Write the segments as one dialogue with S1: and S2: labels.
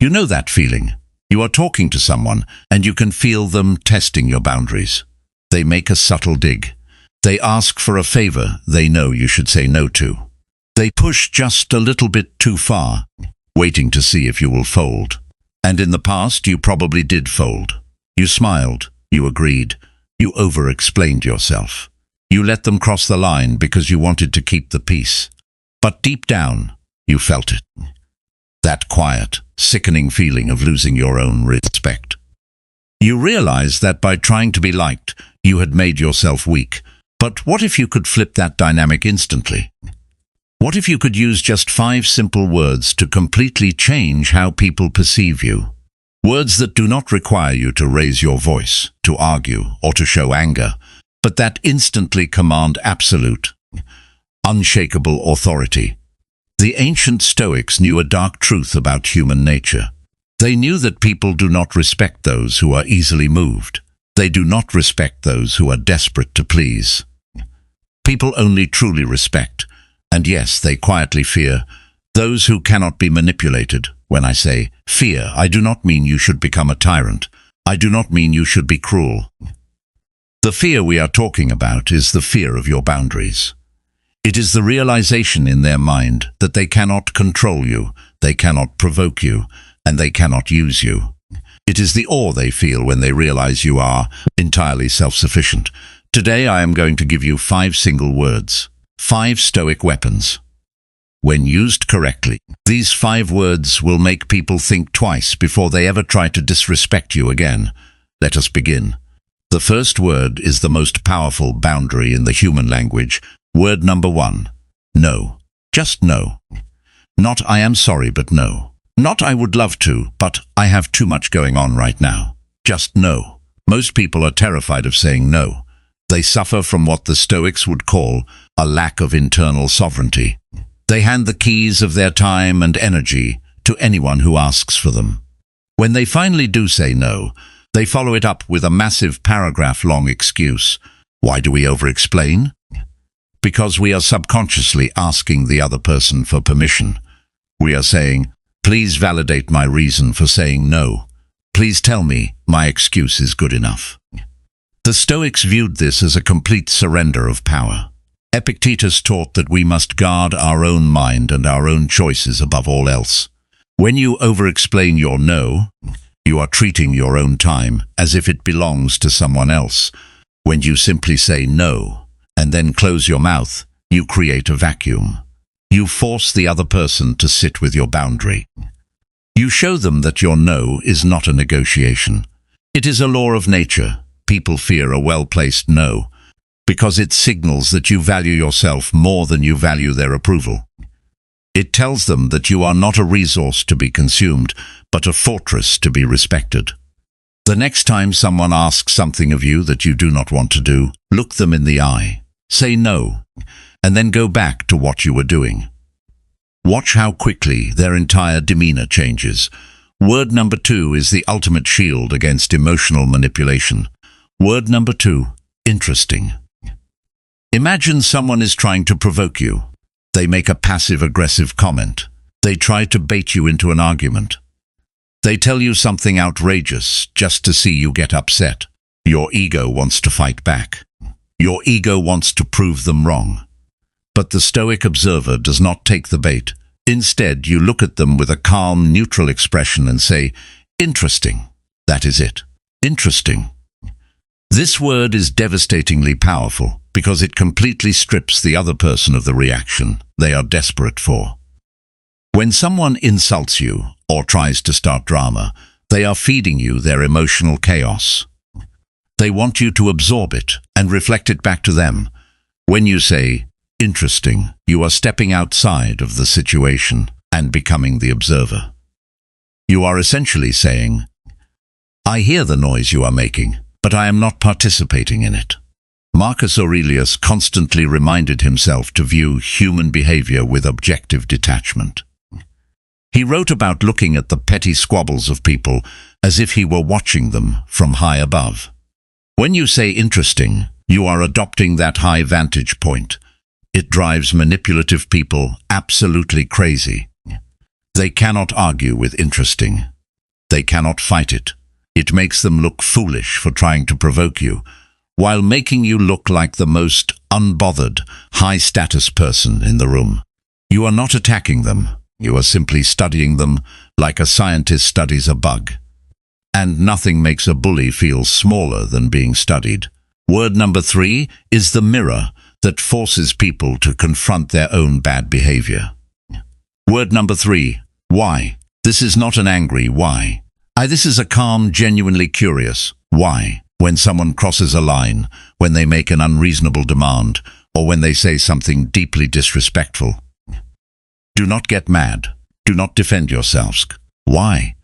S1: You know that feeling. You are talking to someone, and you can feel them testing your boundaries. They make a subtle dig. They ask for a favor they know you should say no to. They push just a little bit too far, waiting to see if you will fold. And in the past, you probably did fold. You smiled. You agreed. You over-explained yourself. You let them cross the line because you wanted to keep the peace. But deep down, you felt it. That quiet, sickening feeling of losing your own respect. You realized that by trying to be liked, you had made yourself weak. But what if you could flip that dynamic instantly? What if you could use just 5 simple words to completely change how people perceive you? Words that do not require you to raise your voice, to argue, or to show anger, but that instantly command absolute, unshakable authority. The ancient Stoics knew a dark truth about human nature. They knew that people do not respect those who are easily moved. They do not respect those who are desperate to please. People only truly respect, and yes, they quietly fear, those who cannot be manipulated. When I say fear, I do not mean you should become a tyrant. I do not mean you should be cruel. The fear we are talking about is the fear of your boundaries. It is the realization in their mind that they cannot control you, they cannot provoke you, and they cannot use you. It is the awe they feel when they realize you are entirely self-sufficient. Today I am going to give you 5 single words, 5 Stoic weapons. When used correctly, these 5 words will make people think twice before they ever try to disrespect you again. Let us begin. The first word is the most powerful boundary in the human language. Word number 1. No. Just no. Not I am sorry, but no. Not I would love to, but I have too much going on right now. Just no. Most people are terrified of saying no. They suffer from what the Stoics would call a lack of internal sovereignty. They hand the keys of their time and energy to anyone who asks for them. When they finally do say no, they follow it up with a massive paragraph-long excuse. Why do we over-explain? Because we are subconsciously asking the other person for permission. We are saying, please validate my reason for saying no. Please tell me my excuse is good enough. The Stoics viewed this as a complete surrender of power. Epictetus taught that we must guard our own mind and our own choices above all else. When you over-explain your no, you are treating your own time as if it belongs to someone else. When you simply say no, and then close your mouth, you create a vacuum. You force the other person to sit with your boundary. You show them that your no is not a negotiation. It is a law of nature. People fear a well-placed no, because it signals that you value yourself more than you value their approval. It tells them that you are not a resource to be consumed, but a fortress to be respected. The next time someone asks something of you that you do not want to do, look them in the eye, say no, and then go back to what you were doing. Watch how quickly their entire demeanor changes. Word number 2 is the ultimate shield against emotional manipulation. Word number 2, interesting. Imagine someone is trying to provoke you. They make a passive-aggressive comment. They try to bait you into an argument. They tell you something outrageous just to see you get upset. Your ego wants to fight back. Your ego wants to prove them wrong. But the Stoic observer does not take the bait. Instead, you look at them with a calm, neutral expression and say, interesting. That is it. Interesting. This word is devastatingly powerful because it completely strips the other person of the reaction they are desperate for. When someone insults you or tries to start drama, they are feeding you their emotional chaos. They want you to absorb it and reflect it back to them. When you say, interesting, you are stepping outside of the situation and becoming the observer. You are essentially saying, I hear the noise you are making, but I am not participating in it. Marcus Aurelius constantly reminded himself to view human behavior with objective detachment. He wrote about looking at the petty squabbles of people as if he were watching them from high above. When you say interesting, you are adopting that high vantage point. It drives manipulative people absolutely crazy. They cannot argue with interesting. They cannot fight it. It makes them look foolish for trying to provoke you, while making you look like the most unbothered, high-status person in the room. You are not attacking them. You are simply studying them like a scientist studies a bug. And nothing makes a bully feel smaller than being studied. Word number 3 is the mirror that forces people to confront their own bad behavior. Word number 3, why? This is not an angry why. This is a calm, genuinely curious why. When someone crosses a line, when they make an unreasonable demand, or when they say something deeply disrespectful. Do not get mad. Do not defend yourselves. Why?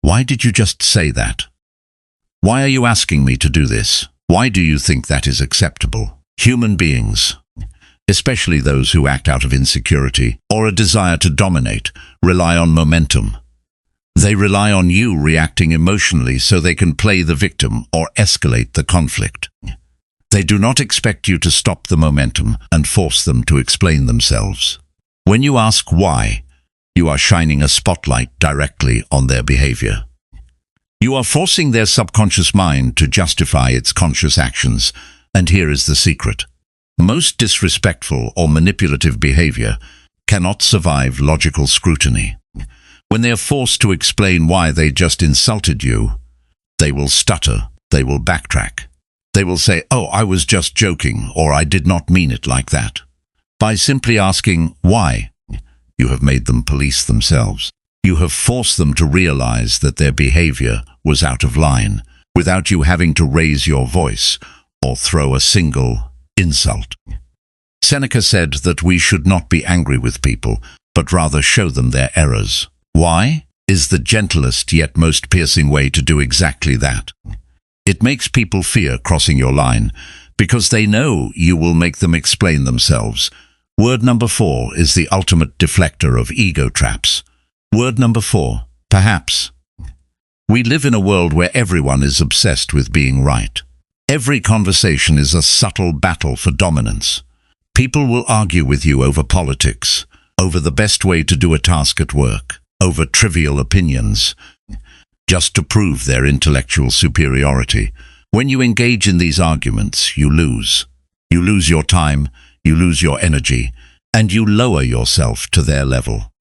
S1: Why did you just say that? Why are you asking me to do this? Why do you think that is acceptable? Human beings, especially those who act out of insecurity or a desire to dominate, rely on momentum. They rely on you reacting emotionally so they can play the victim or escalate the conflict. They do not expect you to stop the momentum and force them to explain themselves. When you ask why, you are shining a spotlight directly on their behavior. You are forcing their subconscious mind to justify its conscious actions, and here is the secret. Most disrespectful or manipulative behavior cannot survive logical scrutiny. When they are forced to explain why they just insulted you, they will stutter, they will backtrack. They will say, "Oh, I was just joking," or "I did not mean it like that." By simply asking why, you have made them police themselves. You have forced them to realize that their behavior was out of line, without you having to raise your voice or throw a single insult. Seneca said that we should not be angry with people, but rather show them their errors. Why is the gentlest yet most piercing way to do exactly that. It makes people fear crossing your line, because they know you will make them explain themselves. Word number 4 is the ultimate deflector of ego traps. Word number 4, perhaps. We live in a world where everyone is obsessed with being right. Every conversation is a subtle battle for dominance. People will argue with you over politics, over the best way to do a task at work, over trivial opinions, just to prove their intellectual superiority. When you engage in these arguments, you lose. You lose your time, you lose your energy, and you lower yourself to their level.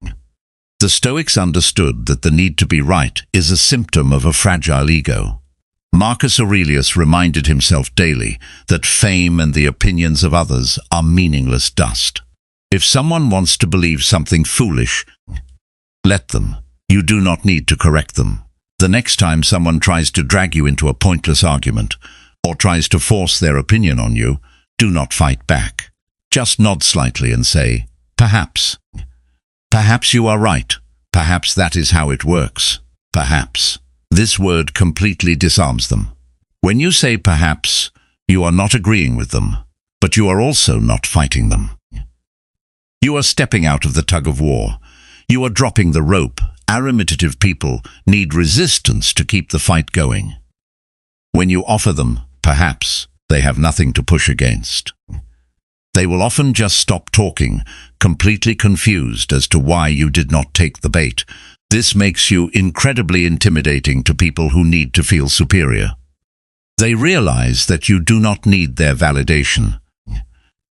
S1: The Stoics understood that the need to be right is a symptom of a fragile ego. Marcus Aurelius reminded himself daily that fame and the opinions of others are meaningless dust. If someone wants to believe something foolish, let them. You do not need to correct them. The next time someone tries to drag you into a pointless argument or tries to force their opinion on you, do not fight back. Just nod slightly and say, perhaps. Perhaps you are right. Perhaps that is how it works. Perhaps. This word completely disarms them. When you say perhaps, you are not agreeing with them, but you are also not fighting them. You are stepping out of the tug of war. You are dropping the rope. Argumentative people need resistance to keep the fight going. When you offer them, perhaps, they have nothing to push against. They will often just stop talking, completely confused as to why you did not take the bait. This makes you incredibly intimidating to people who need to feel superior. They realize that you do not need their validation,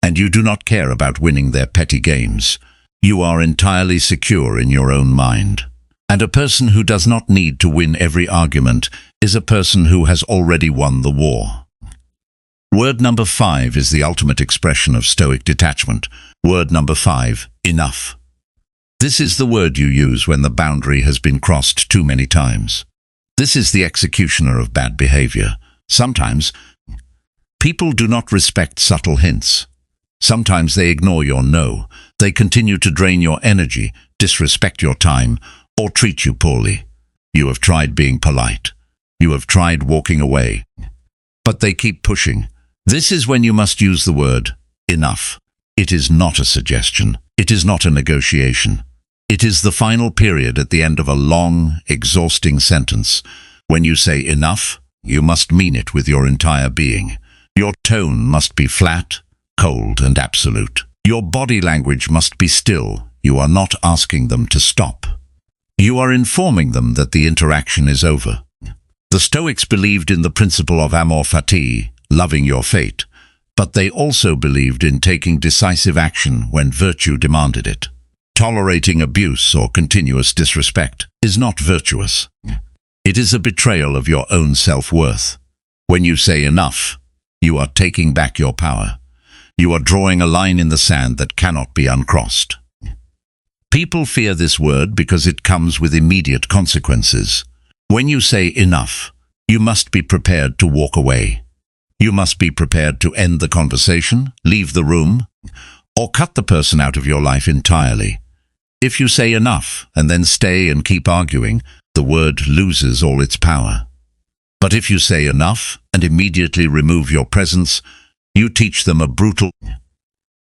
S1: and you do not care about winning their petty games. You are entirely secure in your own mind. And a person who does not need to win every argument is a person who has already won the war. Word number 5 is the ultimate expression of Stoic detachment. Word number 5, enough. This is the word you use when the boundary has been crossed too many times. This is the executioner of bad behavior. Sometimes, people do not respect subtle hints. Sometimes they ignore your no. They continue to drain your energy, disrespect your time, or treat you poorly. You have tried being polite. You have tried walking away. But they keep pushing. This is when you must use the word enough. It is not a suggestion. It is not a negotiation. It is the final period at the end of a long, exhausting sentence. When you say enough, you must mean it with your entire being. Your tone must be flat, cold, and absolute. Your body language must be still. You are not asking them to stop. You are informing them that the interaction is over. The Stoics believed in the principle of amor fati, loving your fate, but they also believed in taking decisive action when virtue demanded it. Tolerating abuse or continuous disrespect is not virtuous. It is a betrayal of your own self-worth. When you say enough, you are taking back your power. You are drawing a line in the sand that cannot be uncrossed. People fear this word because it comes with immediate consequences. When you say enough, you must be prepared to walk away. You must be prepared to end the conversation, leave the room, or cut the person out of your life entirely. If you say enough and then stay and keep arguing, the word loses all its power. But if you say enough and immediately remove your presence, you teach them a brutal,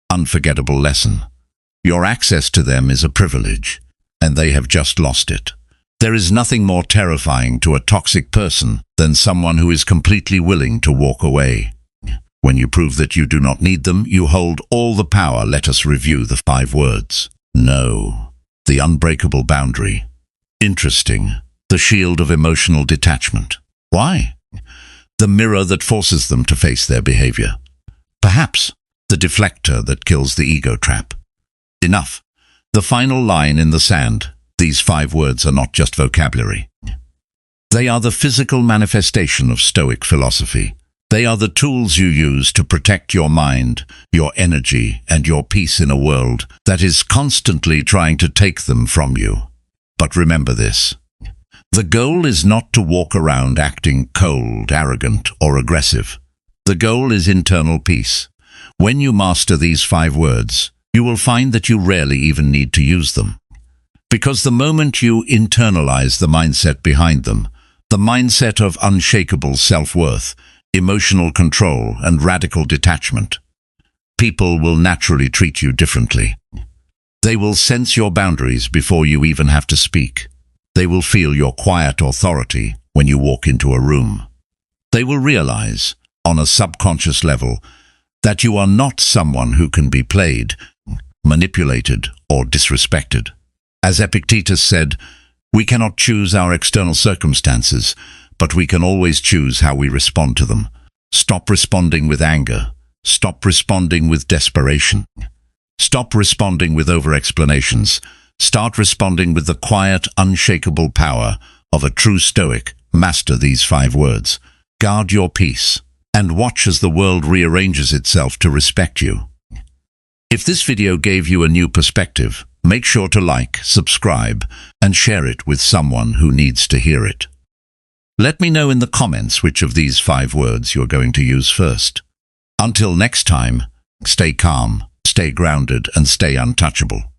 S1: unforgettable lesson. Your access to them is a privilege, and they have just lost it. There is nothing more terrifying to a toxic person than someone who is completely willing to walk away. When you prove that you do not need them, you hold all the power. Let us review the 5 words. No. The unbreakable boundary. Interesting. The shield of emotional detachment. Why? The mirror that forces them to face their behavior. Perhaps the deflector that kills the ego trap. Enough. The final line in the sand. These 5 words are not just vocabulary. They are the physical manifestation of Stoic philosophy. They are the tools you use to protect your mind, your energy, and your peace in a world that is constantly trying to take them from you. But remember this. The goal is not to walk around acting cold, arrogant, or aggressive. The goal is internal peace. When you master these 5 words, you will find that you rarely even need to use them. Because the moment you internalize the mindset behind them, the mindset of unshakable self-worth, emotional control, and radical detachment, people will naturally treat you differently. They will sense your boundaries before you even have to speak. They will feel your quiet authority when you walk into a room. They will realize, on a subconscious level, that you are not someone who can be played, manipulated, or disrespected. As Epictetus said, we cannot choose our external circumstances, but we can always choose how we respond to them. Stop responding with anger. Stop responding with desperation. Stop responding with over-explanations. Start responding with the quiet, unshakable power of a true Stoic. Master these 5 words. Guard your peace, and watch as the world rearranges itself to respect you. If this video gave you a new perspective, make sure to like, subscribe, and share it with someone who needs to hear it. Let me know in the comments which of these 5 words you're going to use first. Until next time, stay calm, stay grounded, and stay untouchable.